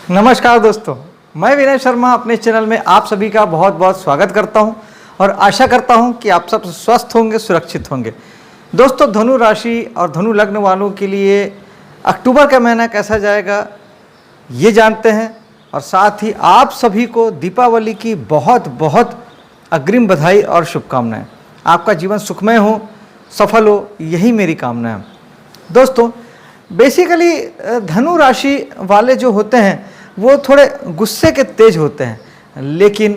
नमस्कार दोस्तों, मैं विनय शर्मा अपने चैनल में आप सभी का बहुत बहुत स्वागत करता हूं और आशा करता हूं कि आप सब स्वस्थ होंगे, सुरक्षित होंगे। दोस्तों, धनु राशि और धनु लग्न वालों के लिए अक्टूबर का महीना कैसा जाएगा ये जानते हैं और साथ ही आप सभी को दीपावली की बहुत बहुत अग्रिम बधाई और शुभकामनाएं। आपका जीवन सुखमय हो, सफल हो, यही मेरी कामना है। दोस्तों, बेसिकली धनु राशि वाले जो होते हैं वो थोड़े गुस्से के तेज होते हैं, लेकिन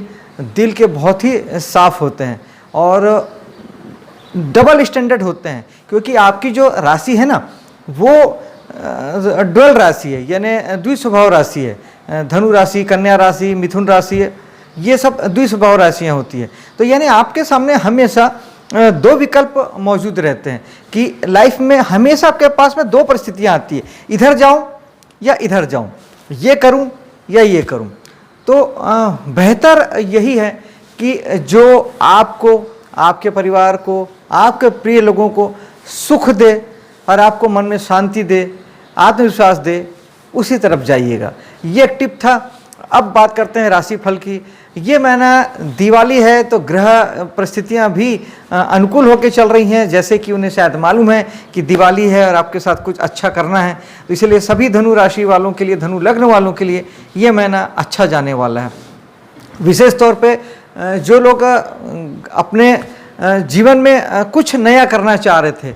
दिल के बहुत ही साफ होते हैं और डबल स्टैंडर्ड होते हैं, क्योंकि आपकी जो राशि है ना वो ड्वेल राशि है, यानी द्विस्वभाव राशि है। धनु राशि, कन्या राशि, मिथुन राशि है, ये सब द्विस्वभाव राशियाँ होती है। तो यानी आपके सामने हमेशा दो विकल्प मौजूद रहते हैं कि लाइफ में हमेशा आपके पास में दो परिस्थितियाँ आती है, इधर जाऊँ या इधर जाऊँ, ये करूं या ये करूं। तो बेहतर यही है कि जो आपको, आपके परिवार को, आपके प्रिय लोगों को सुख दे और आपको मन में शांति दे, आत्मविश्वास दे, उसी तरफ जाइएगा। ये एक टिप था। अब बात करते हैं राशिफल की। ये महीना दिवाली है तो ग्रह परिस्थितियां भी अनुकूल होकर चल रही हैं, जैसे कि उन्हें शायद मालूम है कि दिवाली है और आपके साथ कुछ अच्छा करना है। तो इसलिए सभी धनु राशि वालों के लिए, धनु लग्न वालों के लिए ये महीना अच्छा जाने वाला है। विशेष तौर पे जो लोग अपने जीवन में कुछ नया करना चाह रहे थे,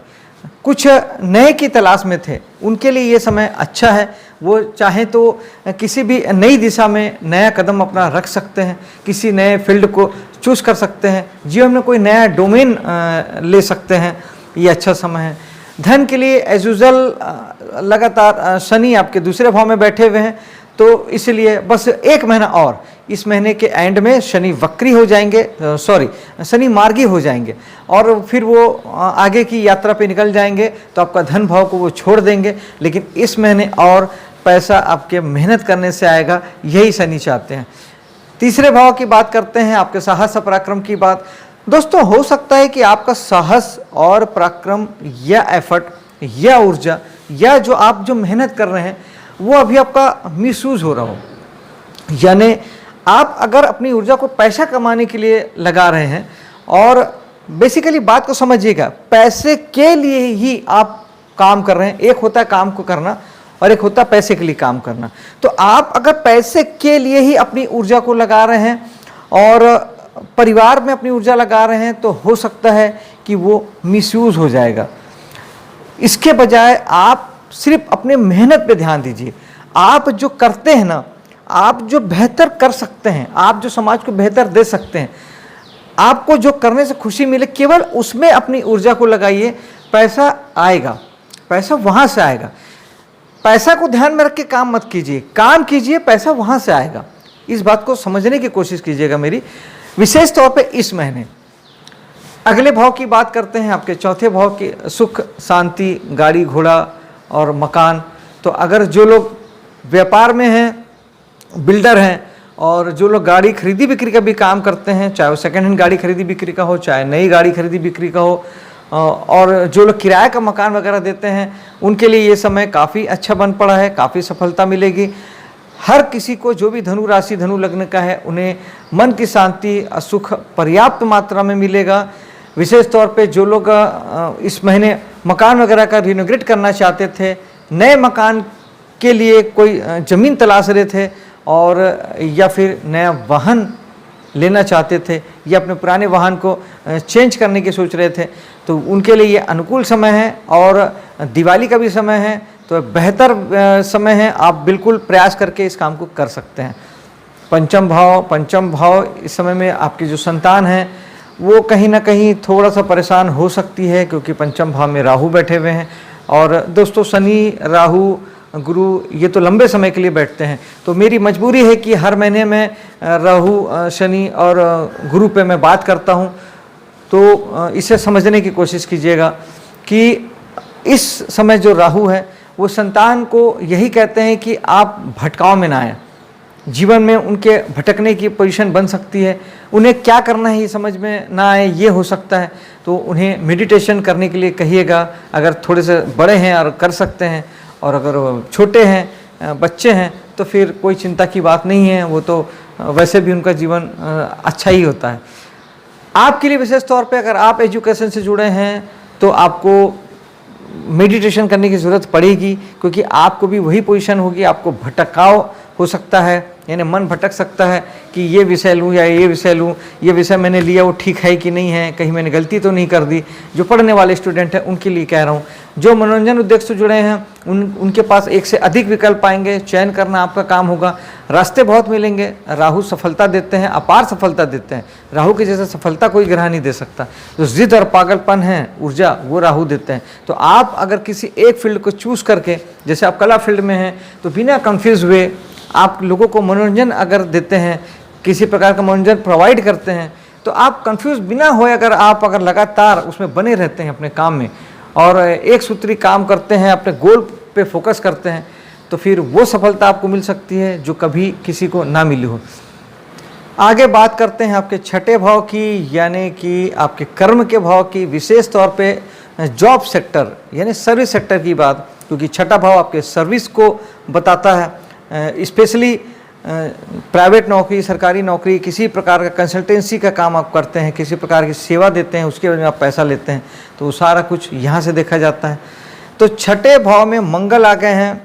कुछ नए की तलाश में थे, उनके लिए ये समय अच्छा है। वो चाहें तो किसी भी नई दिशा में नया कदम अपना रख सकते हैं, किसी नए फील्ड को चूज कर सकते हैं, जीवन में कोई नया डोमेन ले सकते हैं। ये अच्छा समय है। धन के लिए एज यूजुअल लगातार शनि आपके दूसरे भाव में बैठे हुए हैं, तो इसलिए बस एक महीना और, इस महीने के एंड में शनि वक्री हो जाएंगे, शनि मार्गी हो जाएंगे और फिर वो आगे की यात्रा पे निकल जाएंगे, तो आपका धन भाव को वो छोड़ देंगे। लेकिन इस महीने और पैसा आपके मेहनत करने से आएगा, यही शनि चाहते हैं। तीसरे भाव की बात करते हैं, आपके साहस और पराक्रम की बात। दोस्तों, हो सकता है कि आपका साहस और पराक्रम या एफर्ट या ऊर्जा या जो मेहनत कर रहे हैं वो अभी आपका मिसयूज हो रहा हो। यानी आप अगर अपनी ऊर्जा को पैसा कमाने के लिए लगा रहे हैं, और बेसिकली बात को समझिएगा, पैसे के लिए ही आप काम कर रहे हैं। एक होता है काम को करना और एक होता है पैसे के लिए काम करना। तो आप अगर पैसे के लिए ही अपनी ऊर्जा को लगा रहे हैं और परिवार में अपनी ऊर्जा लगा रहे हैं, तो हो सकता है कि वो मिसयूज हो जाएगा। इसके बजाय आप सिर्फ अपने मेहनत पे ध्यान दीजिए। आप जो करते हैं ना, आप जो बेहतर कर सकते हैं, आप जो समाज को बेहतर दे सकते हैं, आपको जो करने से खुशी मिले, केवल उसमें अपनी ऊर्जा को लगाइए। पैसा आएगा, पैसा वहाँ से आएगा। पैसा को ध्यान में रख के काम मत कीजिए, काम कीजिए, पैसा वहाँ से आएगा। इस बात को समझने की कोशिश कीजिएगा मेरी। विशेष तौर पे इस महीने अगले भाव की बात करते हैं, आपके चौथे भाव की सुख, शांति, गाड़ी घोड़ा और मकान। तो अगर जो लोग व्यापार में हैं, बिल्डर हैं, और जो लोग गाड़ी खरीदी बिक्री का भी काम करते हैं, चाहे वो सेकेंड हैंड गाड़ी खरीदी बिक्री का हो, चाहे नई गाड़ी खरीदी बिक्री का हो, और जो लोग किराए का मकान वगैरह देते हैं, उनके लिए ये समय काफ़ी अच्छा बन पड़ा है, काफ़ी सफलता मिलेगी। हर किसी को, जो भी धनु राशि, धनु लग्न का है, उन्हें मन की शांति, सुख पर्याप्त मात्रा में मिलेगा। विशेष तौर पे जो लोग इस महीने मकान वगैरह का रिनोवेट करना चाहते थे, नए मकान के लिए कोई ज़मीन तलाश रहे थे, और या फिर नया वाहन लेना चाहते थे, या अपने पुराने वाहन को चेंज करने की सोच रहे थे, तो उनके लिए ये अनुकूल समय है। और दिवाली का भी समय है, तो बेहतर समय है। आप बिल्कुल प्रयास करके इस काम को कर सकते हैं। पंचम भाव इस समय में आपकी जो संतान है वो कहीं ना कहीं थोड़ा सा परेशान हो सकती है, क्योंकि पंचम भाव में राहु बैठे हुए हैं। और दोस्तों, शनि, राहु, गुरु ये तो लंबे समय के लिए बैठते हैं, तो मेरी मजबूरी है कि हर महीने में राहु, शनि और गुरु पे मैं बात करता हूँ। तो इसे समझने की कोशिश कीजिएगा कि इस समय जो राहु है वो संतान को यही कहते हैं कि आप भटकाव में ना आए। जीवन में उनके भटकने की पोजीशन बन सकती है, उन्हें क्या करना है ये समझ में ना आए, ये हो सकता है। तो उन्हें मेडिटेशन करने के लिए कहिएगा, अगर थोड़े से बड़े हैं और कर सकते हैं, और अगर छोटे हैं बच्चे हैं तो फिर कोई चिंता की बात नहीं है, वो तो वैसे भी उनका जीवन अच्छा ही होता है। आपके लिए विशेष तौर पे अगर आप एजुकेशन से जुड़े हैं तो आपको मेडिटेशन करने की ज़रूरत पड़ेगी, क्योंकि आपको भी वही पोजीशन होगी, आपको भटकाव हो सकता है, यानी मन भटक सकता है कि ये विषय लूँ या ये विषय लूँ, ये विषय मैंने लिया वो ठीक है कि नहीं है, कहीं मैंने गलती तो नहीं कर दी। जो पढ़ने वाले स्टूडेंट हैं उनके लिए कह रहा हूँ। जो मनोरंजन उद्देश्य से जुड़े हैं उनके पास एक से अधिक विकल्प आएंगे, चयन करना आपका काम होगा, रास्ते बहुत मिलेंगे। राहु सफलता देते हैं, अपार सफलता देते हैं। राहु की जैसे सफलता कोई ग्रह नहीं दे सकता। जो जिद और पागलपन है, ऊर्जा, वो राहु देते हैं। तो आप अगर किसी एक फील्ड को चूज करके, जैसे आप कला फील्ड में हैं, तो बिना कंफ्यूज हुए आप लोगों को मनोरंजन अगर देते हैं, किसी प्रकार का मनोरंजन प्रोवाइड करते हैं, तो आप कंफ्यूज बिना होए अगर लगातार उसमें बने रहते हैं अपने काम में और एक सूत्री काम करते हैं, अपने गोल पे फोकस करते हैं, तो फिर वो सफलता आपको मिल सकती है जो कभी किसी को ना मिली हो। आगे बात करते हैं आपके छठे भाव की, यानी कि आपके कर्म के भाव की, विशेष तौर पे जॉब सेक्टर यानी सर्विस सेक्टर की बात, क्योंकि छठा भाव आपके सर्विस को बताता है। स्पेशली प्राइवेट नौकरी, सरकारी नौकरी, किसी प्रकार का कंसल्टेंसी का काम आप करते हैं, किसी प्रकार की सेवा देते हैं, उसके बाद में आप पैसा लेते हैं, तो वो सारा कुछ यहाँ से देखा जाता है। तो छठे भाव में मंगल आ गए हैं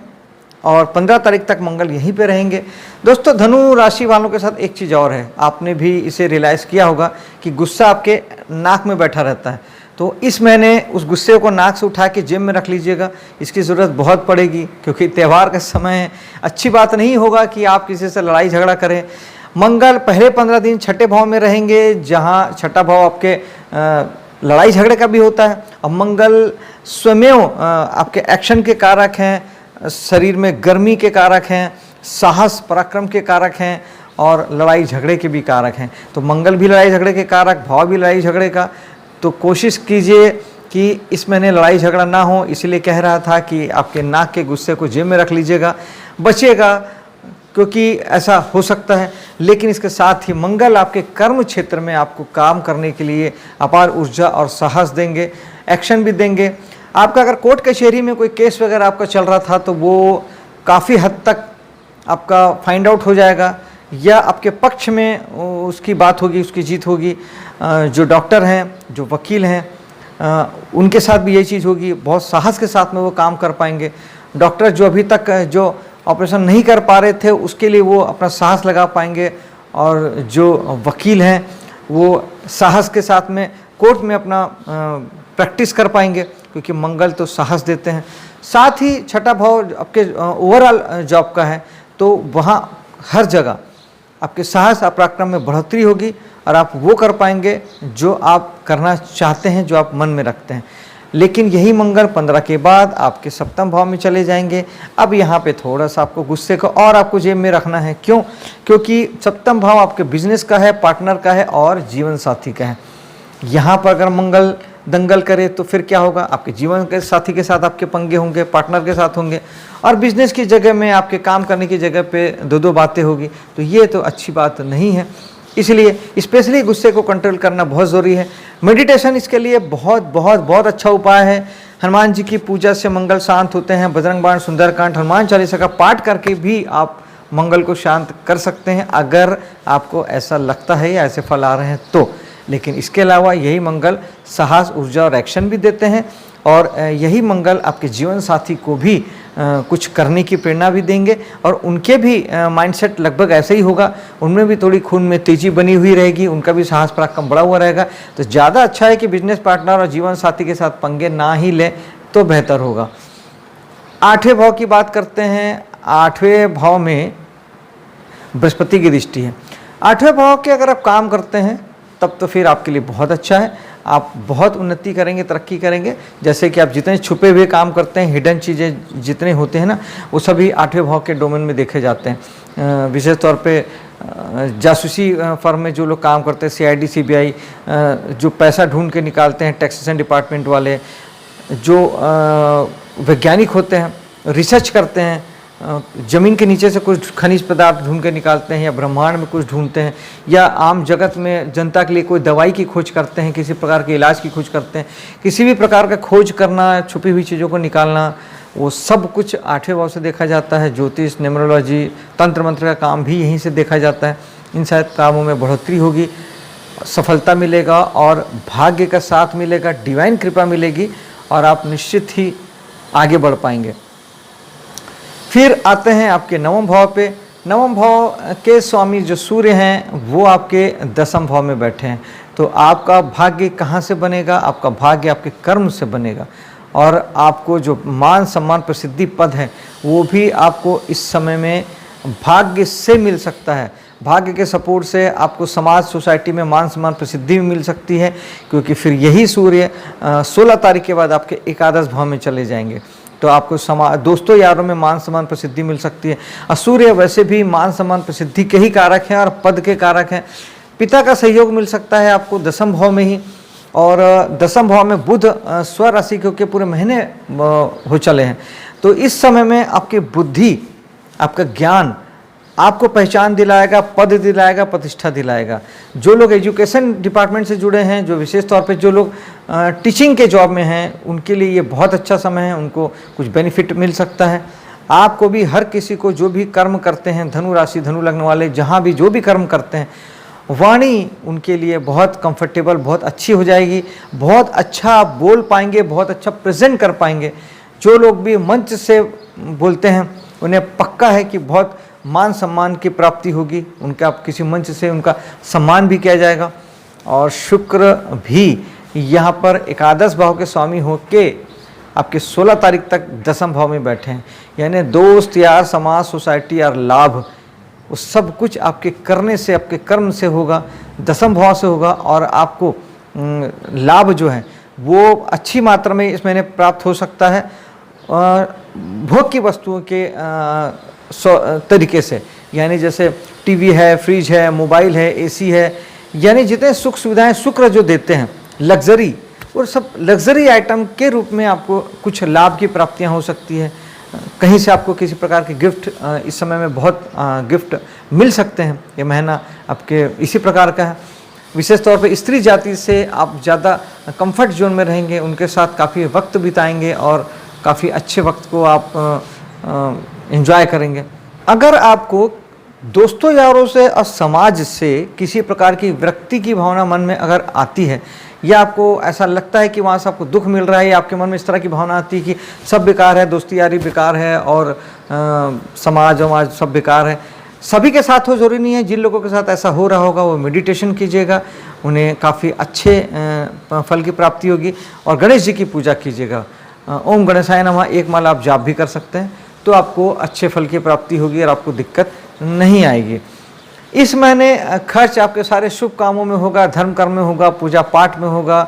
और 15 तारीख तक मंगल यहीं पे रहेंगे। दोस्तों, धनु राशि वालों के साथ एक चीज़ और है, आपने भी इसे रियलाइज़ किया होगा कि गुस्सा आपके नाक में बैठा रहता है। तो इस महीने उस गुस्से को नाक से उठा के जेब में रख लीजिएगा, इसकी ज़रूरत बहुत पड़ेगी, क्योंकि त्यौहार का समय है। अच्छी बात नहीं होगा कि आप किसी से लड़ाई झगड़ा करें। मंगल पहले 15 दिन छठे भाव में रहेंगे, जहाँ छठा भाव आपके लड़ाई झगड़े का भी होता है। और मंगल स्वयं आपके एक्शन के कारक हैं, शरीर में गर्मी के कारक हैं, साहस पराक्रम के कारक हैं और लड़ाई झगड़े के भी कारक हैं। तो मंगल भी लड़ाई झगड़े के कारक, भाव भी लड़ाई झगड़े का। तो कोशिश कीजिए कि इस महीने लड़ाई झगड़ा ना हो, इसलिए कह रहा था कि आपके नाक के गुस्से को जेब में रख लीजिएगा, बचिएगा, क्योंकि ऐसा हो सकता है। लेकिन इसके साथ ही मंगल आपके कर्म क्षेत्र में आपको काम करने के लिए अपार ऊर्जा और साहस देंगे, एक्शन भी देंगे। आपका अगर कोर्ट कचहरी में कोई केस वगैरह आपका चल रहा था तो वो काफ़ी हद तक आपका फाइंड आउट हो जाएगा, या आपके पक्ष में उसकी बात होगी, उसकी जीत होगी। जो डॉक्टर हैं, जो वकील हैं, उनके साथ भी यही चीज़ होगी, बहुत साहस के साथ में वो काम कर पाएंगे। डॉक्टर जो अभी तक जो ऑपरेशन नहीं कर पा रहे थे, उसके लिए वो अपना साहस लगा पाएंगे, और जो वकील हैं वो साहस के साथ में कोर्ट में अपना प्रैक्टिस कर पाएंगे, क्योंकि मंगल तो साहस देते हैं। साथ ही छठा भाव आपके ओवरऑल जॉब का है, तो वहाँ हर जगह आपके साहस और पराक्रम में बढ़ोतरी होगी और आप वो कर पाएंगे जो आप करना चाहते हैं, जो आप मन में रखते हैं। लेकिन यही मंगल 15 के बाद आपके सप्तम भाव में चले जाएंगे। अब यहाँ पे थोड़ा सा आपको गुस्से को और आपको जेब में रखना है। क्यों? क्योंकि सप्तम भाव आपके बिजनेस का है, पार्टनर का है और जीवन साथी का है। यहाँ पर अगर मंगल दंगल करे तो फिर क्या होगा? आपके जीवन के साथी के साथ आपके पंगे होंगे, पार्टनर के साथ होंगे, और बिजनेस की जगह में आपके काम करने की जगह पे दो बातें होगी। तो ये तो अच्छी बात नहीं है, इसलिए स्पेशली गुस्से को कंट्रोल करना बहुत ज़रूरी है। मेडिटेशन इसके लिए बहुत बहुत बहुत अच्छा उपाय है। हनुमान जी की पूजा से मंगल शांत होते हैं। बजरंग बाण, सुंदरकांड, हनुमान चालीसा का पाठ करके भी आप मंगल को शांत कर सकते हैं, अगर आपको ऐसा लगता है या ऐसे फल आ रहे हैं तो। लेकिन इसके अलावा यही मंगल साहस, ऊर्जा और एक्शन भी देते हैं, और यही मंगल आपके जीवन साथी को भी कुछ करने की प्रेरणा भी देंगे, और उनके भी माइंडसेट लगभग ऐसे ही होगा। उनमें भी थोड़ी खून में तेजी बनी हुई रहेगी, उनका भी साहस पराक्रम बढ़ा हुआ रहेगा। तो ज़्यादा अच्छा है कि बिजनेस पार्टनर और जीवन साथी के साथ पंगे ना ही लें तो बेहतर होगा। 8वें भाव की बात करते हैं। 8वें भाव में बृहस्पति की दृष्टि है। 8वें भाव के अगर आप काम करते हैं तब तो फिर आपके लिए बहुत अच्छा है। आप बहुत उन्नति करेंगे, तरक्की करेंगे। जैसे कि आप जितने छुपे हुए काम करते हैं, हिडन चीज़ें जितने होते हैं ना, वो सभी 8वें भाव के डोमेन में देखे जाते हैं। विशेष तौर पे जासूसी फर्म में जो लोग काम करते हैं, CID CBI, जो पैसा ढूंढ के निकालते हैं, टैक्सेशन डिपार्टमेंट वाले, जो वैज्ञानिक होते हैं, रिसर्च करते हैं, ज़मीन के नीचे से कुछ खनिज पदार्थ ढूंढ के निकालते हैं, या ब्रह्मांड में कुछ ढूंढते हैं, या आम जगत में जनता के लिए कोई दवाई की खोज करते हैं, किसी प्रकार के इलाज की खोज करते हैं। किसी भी प्रकार का खोज करना, छुपी हुई चीज़ों को निकालना, वो सब कुछ 8वें भाव से देखा जाता है। ज्योतिष, न्यूमरोलॉजी, तंत्र मंत्र का काम भी यहीं से देखा जाता है। इन सारे कामों में बढ़ोतरी होगी, सफलता मिलेगा और भाग्य का साथ मिलेगा, डिवाइन कृपा मिलेगी और आप निश्चित ही आगे बढ़ पाएंगे। फिर आते हैं आपके 9वें भाव पे। 9वें भाव के स्वामी जो सूर्य हैं वो आपके 10वें भाव में बैठे हैं। तो आपका भाग्य कहाँ से बनेगा? आपका भाग्य आपके कर्म से बनेगा और आपको जो मान सम्मान प्रसिद्धि पद है वो भी आपको इस समय में भाग्य से मिल सकता है। भाग्य के सपोर्ट से आपको समाज, सोसाइटी में मान सम्मान प्रसिद्धि भी मिल सकती है, क्योंकि फिर यही सूर्य 16 तारीख के बाद आपके एकादश भाव में चले जाएंगे। तो आपको समाज, दोस्तों यारों में मान सम्मान प्रसिद्धि मिल सकती है। और सूर्य वैसे भी मान सम्मान प्रसिद्धि के ही कारक हैं और पद के कारक हैं। पिता का सहयोग मिल सकता है आपको 10वें भाव में ही, और 10वें भाव में बुध स्वराशि के पूरे महीने हो चले हैं। तो इस समय में आपकी बुद्धि, आपका ज्ञान आपको पहचान दिलाएगा, पद दिलाएगा, प्रतिष्ठा दिलाएगा। जो लोग एजुकेशन डिपार्टमेंट से जुड़े हैं, जो विशेष तौर पे जो लोग टीचिंग के जॉब में हैं, उनके लिए ये बहुत अच्छा समय है, उनको कुछ बेनिफिट मिल सकता है। आपको भी, हर किसी को जो भी कर्म करते हैं, धनु राशि, धनु लग्न वाले जहाँ भी जो भी कर्म करते हैं, वाणी उनके लिए बहुत कंफर्टेबल, बहुत अच्छी हो जाएगी। बहुत अच्छा आप बोल पाएंगे, बहुत अच्छा प्रेजेंट कर पाएंगे। जो लोग भी मंच से बोलते हैं उन्हें पक्का है कि बहुत मान सम्मान की प्राप्ति होगी। उनका किसी मंच से उनका सम्मान भी किया जाएगा। और शुक्र भी यहाँ पर एकादश भाव के स्वामी होके आपके 16 तारीख तक 10वें भाव में बैठे हैं। यानी दोस्त यार, समाज, सोसाइटी और लाभ, वो सब कुछ आपके करने से, आपके कर्म से होगा, 10वें भाव से होगा। और आपको लाभ जो है वो अच्छी मात्रा में इस महीने प्राप्त हो सकता है। भोग की वस्तुओं के तरीके से, यानी जैसे टीवी है, फ्रिज है, मोबाइल है, एसी है, यानी जितने सुख सुविधाएं शुक्र जो देते हैं, लग्जरी, और सब लग्जरी आइटम के रूप में आपको कुछ लाभ की प्राप्तियां हो सकती है। कहीं से आपको किसी प्रकार के गिफ्ट, इस समय में बहुत गिफ्ट मिल सकते हैं। ये महीना आपके इसी प्रकार का है। विशेष तौर पे स्त्री जाति से आप ज़्यादा कंफर्ट जोन में रहेंगे, उनके साथ काफ़ी वक्त बिताएंगे और काफ़ी अच्छे वक्त को आप एंजॉय करेंगे। अगर आपको दोस्तों यारों से और समाज से किसी प्रकार की विरक्ति की भावना मन में अगर आती है, या आपको ऐसा लगता है कि वहाँ से आपको दुख मिल रहा है, या आपके मन में इस तरह की भावना आती है कि सब बेकार है, दोस्ती यारी बेकार है और समाज वमाज सब बेकार है, सभी के साथ हो जरूरी नहीं है। जिन लोगों के साथ ऐसा हो रहा होगा वो मेडिटेशन कीजिएगा, उन्हें काफ़ी अच्छे फल की प्राप्ति होगी। और गणेश जी की पूजा कीजिएगा। ओम गणेशाय नमः एक माला आप जाप भी कर सकते हैं, तो आपको अच्छे फल की प्राप्ति होगी और आपको दिक्कत नहीं आएगी। इस महीने खर्च आपके सारे शुभ कामों में होगा, धर्म कर्म में होगा, पूजा पाठ में होगा,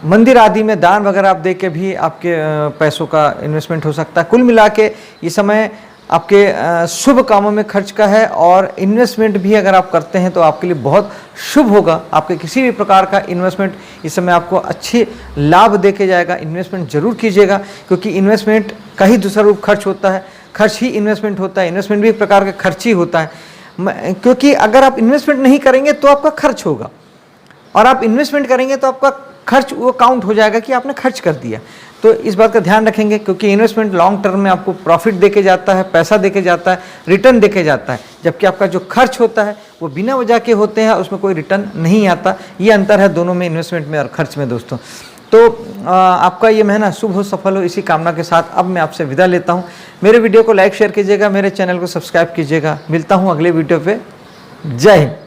मंदिर आदि में दान वगैरह आप दे के भी आपके पैसों का इन्वेस्टमेंट हो सकता है। कुल मिला के ये समय आपके शुभ कामों में खर्च का है, और इन्वेस्टमेंट भी अगर आप करते हैं तो आपके लिए बहुत शुभ होगा। आपके किसी भी प्रकार का इन्वेस्टमेंट इस समय आपको अच्छी लाभ दे के जाएगा। इन्वेस्टमेंट जरूर कीजिएगा, क्योंकि इन्वेस्टमेंट का ही दूसरा रूप खर्च होता है, खर्च ही इन्वेस्टमेंट होता है, इन्वेस्टमेंट भी एक प्रकार का खर्च ही होता है। क्योंकि अगर आप इन्वेस्टमेंट नहीं करेंगे तो आपका खर्च होगा, और आप इन्वेस्टमेंट करेंगे तो आपका खर्च वो काउंट हो जाएगा कि आपने खर्च कर दिया। तो इस बात का ध्यान रखेंगे, क्योंकि इन्वेस्टमेंट लॉन्ग टर्म में आपको प्रॉफिट देके जाता है, पैसा देके जाता है, रिटर्न देके जाता है। जबकि आपका जो खर्च होता है वो बिना वजह के होते हैं, उसमें कोई रिटर्न नहीं आता। ये अंतर है दोनों में, इन्वेस्टमेंट में और खर्च में दोस्तों। तो आपका ये महीना शुभ हो, सफल हो, इसी कामना के साथ अब मैं आपसे विदा लेता हूँ। मेरे वीडियो को लाइक शेयर कीजिएगा, मेरे चैनल को सब्सक्राइब कीजिएगा। मिलता हूँ अगले वीडियो पे। जय हिंद।